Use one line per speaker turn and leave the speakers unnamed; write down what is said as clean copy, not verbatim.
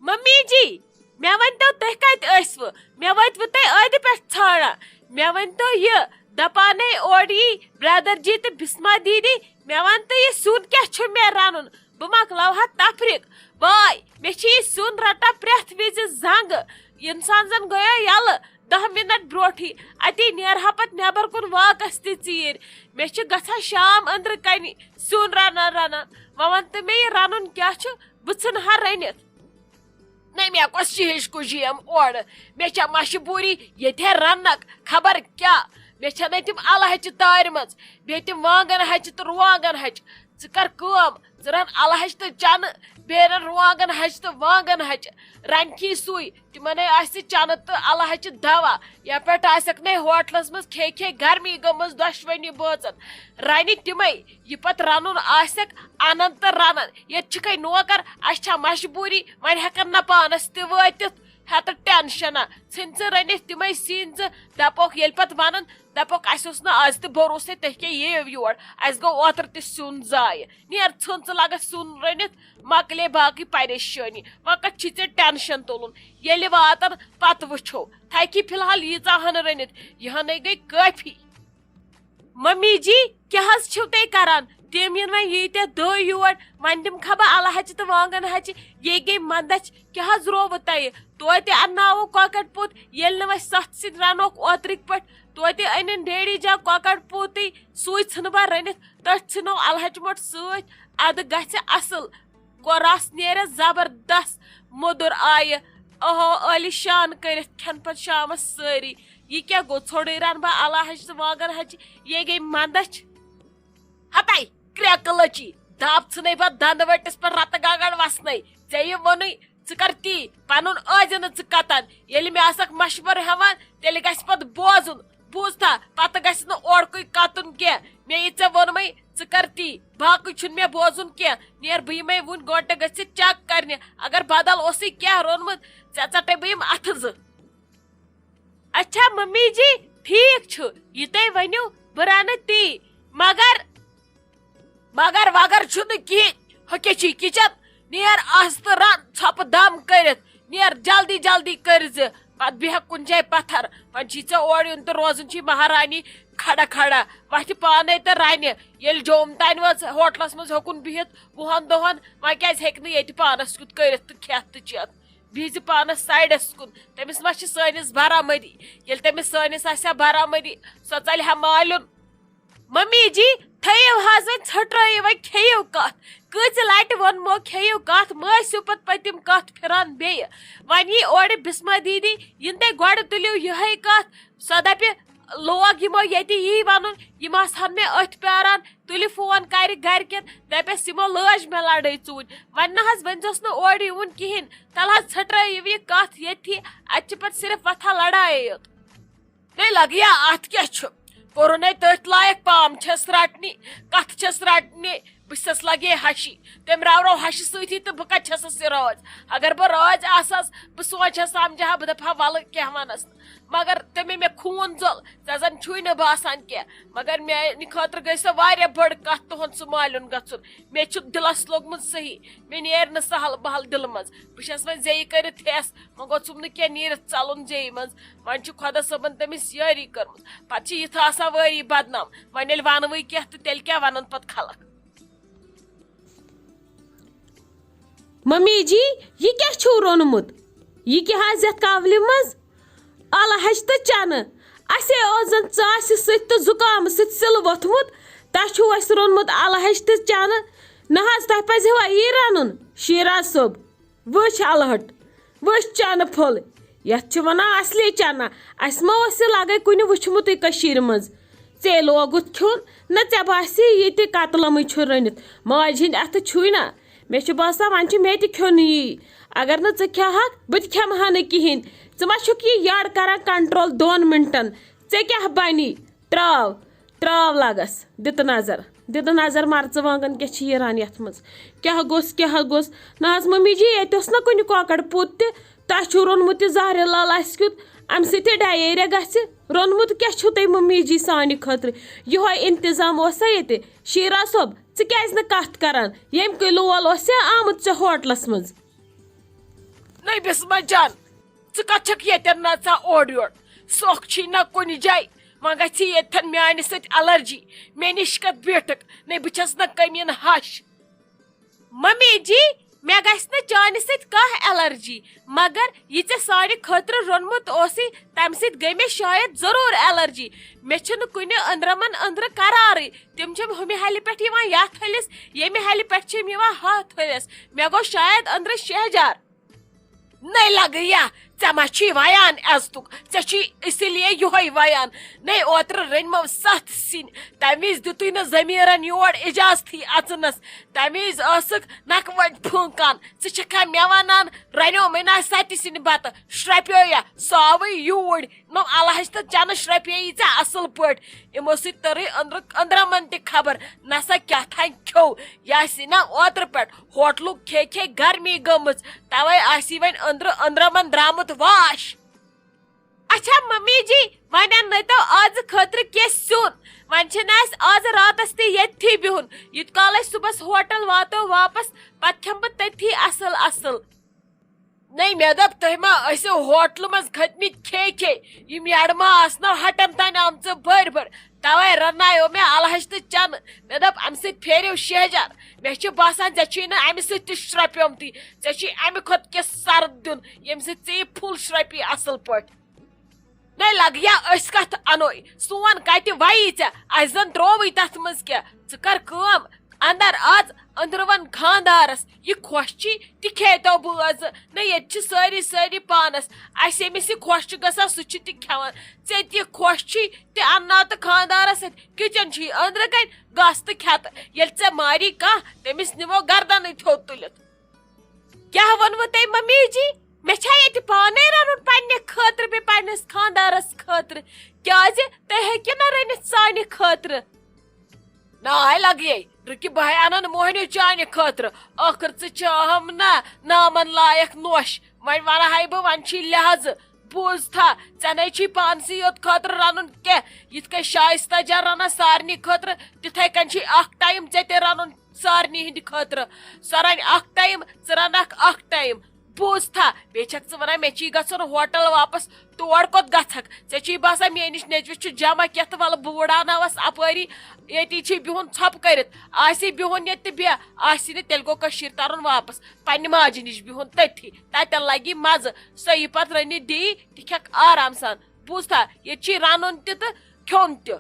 mummy جی مے ونتو تُہۍ کتہِ ٲسوٕ مے وٲتوٕ تُہۍ ٲدِ پٮ۪ٹھ ژھانڈان مے ؤنتو یہِ دپانے اورٕ یی برٛدر جی تہٕ بسما دیدی مے ون تہٕ یہِ سیُن کیٛاہ چھُ مےٚ رنُن بہٕ مۄکلاوہا تفریٖق واے مےٚ چھِ یہِ سیُن رٹان پرٛٮ۪تھ وِزِ زنگہٕ انسان زن گٔیو یلہٕ 10 منٹ برونٹھٕے اتی نیرہا پتہٕ نٮ۪بر کُن واکس تہِ ژیٖرۍ مےٚ چھِ گژھان شام أنٛدرٕ کنہِ سیُن رنان رنان وۄنۍ ون تہٕ مےٚ یہِ رنُن کیٛاہ چھُ بہٕ ژھٕنہا رٔنِتھ نہ مےٚ کۄس چیٖز کُجیم اورٕ مےٚ چھےٚ مشبوٗری ییٚتہِ رننک خبر کیٛاہ مےٚ چھنہٕ تِم الہٕ ہچہِ تارِمژ بیٚیہِ تِم وانگن ہچہِ تہٕ رُوانگن ہچہِ ژٕ کر کٲم ژٕ رن الہٕ ہچہِ تہٕ چنہٕ بیٚیہِ رن رُوانگن ہچہِ تہٕ وانگن ہچہِ رنکھی سُے تِمنے آسہِ چنہٕ تہٕ الہٕ ہچہِ دوا یپٲرۍ آسکھ نے ہوٹلس منٛز کھے کھے گرمی گٔمٕژ دۄشوٕنی بٲژن رنہِ تِمے یہِ پتہٕ رنُن آسکھ انن تہٕ رنن ییٚتہِ چھِکھے نوکر اسہِ چھا مجبوٗری وۄنۍ ہٮ۪کن نہ پانس تہِ وٲتِتھ ہٮ۪تہٕ ٹینشنا ژھٕنۍ ژٕ رٔنِتھ تِمے سِنۍ ژٕ دپوکھ ییٚلہِ پتہٕ ونن دپوکھ اسہِ اوس نہٕ آز تہِ بروسے تُہۍ کیٛاہ یِیِو یور اسہِ گوٚو اوترٕ تہِ سیُن ضایہِ نیر ژھٕن ژٕ لگس سیُن رٔنِتھ مۄکلے باقٕے پریشٲنی وۄنۍ کتھ چھی ژےٚ ٹینشن تُلُن ییٚلہِ واتن پتہٕ وٕچھو تھکھی فلحال ییٖژاہ ہن رٔنِتھ یہِ ہنٕے گٔے کٲفی ممی جی کیٛاہ حظ چھِو تُہۍ کران تِم یِن وۄنۍ ییٖتیٛاہ دۄہ یور وۄنۍ دِمہٕ کھا بہٕ الہٕ ہچہِ تہٕ وانگن ہچہِ یے گٔے منٛدچھ کیٛاہ حظ رووٕ تۄہہِ توتہِ انناوو کۄکر پوٗت ییٚلہِ نہٕ وۄنۍ ستھ سۭتۍ رنوکھ اوترٕکۍ پٲٹھۍ توتہِ أنِن ڈیڈی جا کۄکر پوٗتٕے سُے ژھٕنہٕ بہٕ رٔنِتھ تٔتھۍ ژھٕنو الہٕ ہچہِ موٚٹ سۭتۍ ادٕ گژھِ اصل رس نیرِ زبردست موٚدُر آیہِ اہو عٲلی شان کٔرِتھ کھٮ۪ن پتہٕ شامس سٲری یہِ کیٛاہ گوٚو ژھوٚرٕے رن بہٕ الہٕ ہچہِ تہٕ وانگن ہچہِ یے گٔے منٛدچھ ہتے کرٛٮ۪کہٕ لٔچی دب ژھٕنَے پتہٕ دنٛدٕ ؤٹِس پٮ۪ٹھ رتہٕ گگڑ وسنَے ژےٚ یہِ ووٚنُے ژٕ کر تی پنُن ٲزِ نہٕ ژٕ کتن ییٚلہِ مےٚ آسکھ مشورٕ ہٮ۪وان تیٚلہِ گژھِ پتہٕ بوزُن بوٗزتھا پتہٕ گژھِ نہٕ اورکُے کتُن کینٛہہ مےٚ یہِ ژےٚ ووٚنمَے ژٕ کر تی باقٕے چھُنہٕ مےٚ بوزُن کینٛہہ نیر بہٕ یِمے وُنۍ گٲنٛٹہٕ گٔژھِتھ چیک کرنہِ اگر بدل اوسُے کینٛہہ روٚنمُت ژےٚ ژٹے بہٕ یِم اتھٕ زٕ اچھا ممی جی ٹھیٖک چھُ یہِ تُہۍ ؤنِو بہٕ رنہٕ تی مگر وگر چھُنہٕ کِہیٖنۍ ہُکے چھُے کِچن نیر آس تہٕ رن ژھۄپہٕ دم کٔرِتھ نیر جلدی جلدی کٔرزِ پتہٕ بیٚہکھ کُنہِ جایہِ پتھر وۄنۍ چھی ژےٚ اورٕ یُن تہٕ روزُن چھی مہارانی کھڑا کھڑا وتھِ پانے تہٕ رنہِ ییٚلہِ جوم تانۍ وٲژ ہوٹلس منٛز ہیوٚکُن بِہِتھ 20 دۄہن وۄنۍ کیٛازِ ہیٚکہِ نہٕ ییٚتہِ پانس کیُتھ کٔرِتھ تہٕ کھٮ۪تھ تہٕ چٮ۪تھ بِہزِ پانس سایڈس کُن تٔمِس ما چھِ سٲنِس برابٔدی ییٚلہِ تٔمِس سٲنِس آسہِ ہا برابٔدی سۄ ژلہِ ہا مالیُن ممی جی تھٲیِو حظ وۄنۍ ژھٔٹرٲیِو وۄنۍ کھیٚیِو کتھ کۭژِ لٹہِ ووٚنمو کھیٚیِو کتھ مہ ٲسِو پتہٕ پٔتِم کتھ پھِران بیٚیہِ وۄنۍ یی اورٕ بسما دیدی ین تُہۍ گۄڈٕ تُلِو یِہے کتھ سۄ دپہِ لوگ یِمو ییٚتہِ یی ونُن یِم آسہن مےٚ أتھۍ پیاران تُلہِ فون کرِ گرِکٮ۪ن دپٮ۪س یِمو لٲج مےٚ لڑٲے ژوٗنٛٹھۍ وۄنۍ نہ حظ ؤنۍزیوس نہٕ اورٕ یِوُن کِہینۍ تل حظ ژھٔٹرٲیِو یہِ کتھ ییٚتھی اتہِ چھِ پتہٕ صرف وتھان لڑایے یوت ہے لگیا اتھ کیٛاہ چھُ کوٚرُنے تٔتھۍ لایق پام چھس رٹنہِ کتھ چھس رٹنہِ بہٕ چھسس لگے ہشی تٔمۍ راورو ہشہِ سۭتی تہٕ بہٕ کتہِ چھسس یہِ رٲز اگر بہٕ رٲز آسہس بہٕ سونٛچہٕ سمجھا بہٕ دپہا ولہٕ کینٛہہ ونس نہٕ مگر تٔمۍ مےٚ خوٗن ژوٚل ژےٚ زن چھُے نہٕ باسان کینٛہہ مگر میانہِ خٲطرٕ گٔے سۄ واریاہ بٔڑ کتھ تُہنٛد سُہ مالیُن گژھُن مےٚ چھُ دِلس لوٚگمُت صحیح مےٚ نیرِ نہٕ سہل بہل دِلہٕ منٛز بہٕ چھس وۄنۍ زیٚیہِ کٔرِتھ ہٮ۪س وۄنۍ گوٚژھُم نہٕ کینٛہہ نیٖرِتھ ژلُن زیٚیہِ منٛز وۄنۍ چھُ خۄدا صٲبن تٔمِس یٲری کٔرمٕژ پتہٕ چھِ یِتھ آسان وٲری بدنام وۄنۍ ییٚلہِ ونوٕے کینٛہہ تہٕ تیٚلہِ کیٛاہ ونن پتہٕ خلق
ممی جی یہ کیا چھو رونمت یہ کیا حظ یتھ کاولہِ منٛز الہٕ ہچہِ تہٕ چنہٕ اسے اوس زن ژاسہِ سۭتۍ تہٕ زُکامہٕ سۭتۍ سِلہٕ ووٚتھمُت تۄہہِ چھُو اسہِ روٚنمُت الہٕ ہچہِ تہٕ چنہٕ نہ حظ تۄہہِ پزِہا یی رنُن شیراز صٲب وٕچھ الہٕ ہٹ وٕچھ چنہٕ پھوٚل یتھ چھِ ونان اصلی چنا اسہِ ما اوس یہِ لگے کُنہِ وٕچھمُتٕے کٔشیٖرِ منٛز ژےٚ لوگُتھ کھیوٚن نہ ژےٚ باسہِ ییٚتہِ قتلمٕے چھُ رٔنِتھ ماجہِ ہٕنٛدۍ اتھٕ چھُے نا مےٚ چھُ باسان وۄنۍ چھُ مےٚ تہِ کھیوٚن یی اگر نہٕ ژٕ کھٮ۪ہکھ بہٕ تہِ کھٮ۪مہٕ ہا نہٕ کِہیٖنۍ ژٕ ما چھُکھ یہِ یڈ کران کنٹرول 2 منٹن ژےٚ کیٛاہ بنی تراو لگس دِتہٕ نظر مرژٕوانگن کیٛاہ چھِ یِران یتھ منٛز کیٛاہ گوٚژھ نہ حظ ممی جی ییٚتہِ اوس نا کُنہِ کۄکر پوٗت تہِ تۄہہِ چھُو روٚنمُت یہِ زہرِ لال اسہِ کیُتھ امہِ سۭتۍ ڈاییریا گژھِ روٚنمُت کیٛاہ چھُو تۄہہِ ممی جی سانہِ خٲطرٕ یِہوے انتظام اوسا ییٚتہِ شیراز صٲب ژٕ کیٛازِ نہٕ کتھ کران ییٚمہِ کہِ لول اوس یا آمُت ژےٚ ہوٹلس منٛز
نہیں بسما جان ژکھ یتن نژا اور یور سوکھ چھی نہ کن جائے وۄنۍ گژھی ییٚتھن میانہِ سۭتۍ الرجی مےٚ نِش کتھ بیٹھک نہیں بہٕ چھس نہ کمین ہش ممی جی مےٚ گژھِ نہٕ چانہِ سۭتۍ کانٛہہ الرجی مگر یہِ ژےٚ سانہِ خٲطرٕ روٚنمُت اوسُے تمہِ سۭتۍ گٔے مےٚ شاید ضروٗر الرجی مےٚ چھُنہٕ کُنہِ أنٛدرمن أنٛدرٕ قرارٕے تِم چھِم ہُمہِ ہلہِ پٮ۪ٹھ یِوان یتھ ہلِس ییٚمہِ ہلہِ پٮ۪ٹھ چھِم یِوان ہتھ ہلِس مےٚ گوٚو شاید أنٛدرٕ شہجار نہیں لگیا ژےٚ ما چھی ویان عزتُک ژےٚ چھی اسی لیے یہوے ویان نہیں اوترٕ رٔنۍمو 7 سِنۍ تمہِ وِزِ دِتُے نہٕ ضمیٖرن یور اجازتھٕے اژنس تمہِ وِزِ ٲسٕکھ نکہٕ وَٹہِ پھونٛکان ژٕ چھکھا مےٚ ونان رنیومے نا 7 سِنۍ بتہٕ شرپیویا سُہ آوٕے یوٗرۍ نوٚم الحج تہٕ چنہٕ شرپییی ژےٚ اصل پٲٹھۍ یِمو سۭتۍ تٔرٕے أنٛدرمن تہِ خبر نسا کیٛاہ تھانۍ کھیوٚو یہِ آسی نا اوترٕ پٮ۪ٹھ ہوٹلُک کھے کھے گرمی گٔمٕژ توے آسی وۄنۍ أنٛدرمن درامُت واش اچھا ممی جی وۄنۍ اننٲیتو آز خٲطرٕ کینٛہہ سیُن وۄنۍ چھُنہٕ اسہِ آز راتس تہِ ییٚتھی بِہُن یوٗت کال أسۍ صُبحس ہوٹل واتو واپس پتہٕ کھٮ۪مہٕ بہٕ تٔتھی اصل اصل نہیں مےٚ دوٚپ تُہۍ ما ٲسِو ہوٹلہٕ منٛز کھٔتمٕتۍ کھے کھے یِم یڈٕ ما آسنو ہٹن تانۍ آمژٕ بٔرۍ بٔرۍ توے رننایو مےٚ الحج تہٕ چنہٕ مےٚ دوٚپ امہِ سۭتۍ پھیرِو شہجار مےٚ چھُ باسان ژےٚ چھُے نہٕ امہِ سۭتۍ تہِ شرپیومتُے ژےٚ چھُے امہِ کھۄتہٕ کیٚنٛہہ سرد دیُن ییٚمہِ سۭتۍ ژےٚ یہِ پھُل شرپی اصل پٲٹھۍ نہیں لگیا أسۍ کتھ انوے سون کتہِ ویی ژےٚ اسہِ زن ترووٕے تتھ منٛز کینٛہہ ژٕ کر کٲم اندر اژ أنٛدرٕ خاندارس یہِ خۄش چھی تہِ کھیتو بٲژٕ نہ ییٚتہِ چھِ سٲری پانس اسہِ ییٚمِس یہِ خۄش چھُ گژھان سُہ چھُ تہِ کھٮ۪وان ژےٚ تہِ خۄش چھی تہِ انناو تہٕ خاندارس اتھِ کچن چھُے أنٛدرٕ کنۍ گژھ تہٕ کھٮ۪تہٕ ییٚلہِ ژےٚ ماری کانٛہہ تٔمِس نِمو گردنٕے تھوٚد تُلِتھ کیٛاہ ووٚنوٕ تۄہہِ ممی جی مےٚ چھا ییٚتہِ پانے رنُن پننہِ خٲطرٕ بیٚیہِ پننِس خاندارس خٲطرٕ کیٛازِ تُہۍ ہیٚکِو نہ رٔنِتھ سانہِ خٲطرٕ ناے لگیے رُکہِ بہٕ انن موہنیو چانہِ خٲطرٕ ٲخر ژٕ چھہم نہ نامن لایق نوش وۄنۍ ونہاے بہٕ وۄنۍ چھی لحاظہٕ بوٗز تھا ژےٚ نے چھی پانسٕے یوت خٲطرٕ رنُن کینٛہہ یِتھ کٔنۍ شایستہ جان رنان سارنٕے خٲطرٕ تِتھے کٔنۍ چھی اکھ ٹایم ژےٚ تہِ رنُن سارنٕے ہٕنٛدِ خٲطرٕ سۄ رنہِ اکھ ٹایم ژٕ رنکھ اکھ ٹایم بوٗز تھا بیٚیہِ چھکھ ژٕ ونان مےٚ چھی گژھُن ہوٹل واپس تور کوٚت گژھکھ ژےٚ چھی باسان میٲنِس نیچوِس چھُ جمع کینٛہہ تہٕ ولہٕ بہٕ وٕڑاوناوس اپٲری ییٚتی چھی بِہُن ژھۄپہٕ کٔرِتھ آسی بِہُن ییٚتہِ تہِ بیٚہہ آسی نہٕ تیٚلہِ گوٚو کٔشیٖر ترُن واپس پننہِ ماجہِ نِش بِہُن تٔتھی تتٮ۪ن لگی مزٕ سۄ یہِ پتہٕ رٔنِتھ دی تہِ کھٮ۪کھ آرام سان بوٗز تھا ییٚتہِ چھی رنُن تہِ تہٕ کھیوٚن تہِ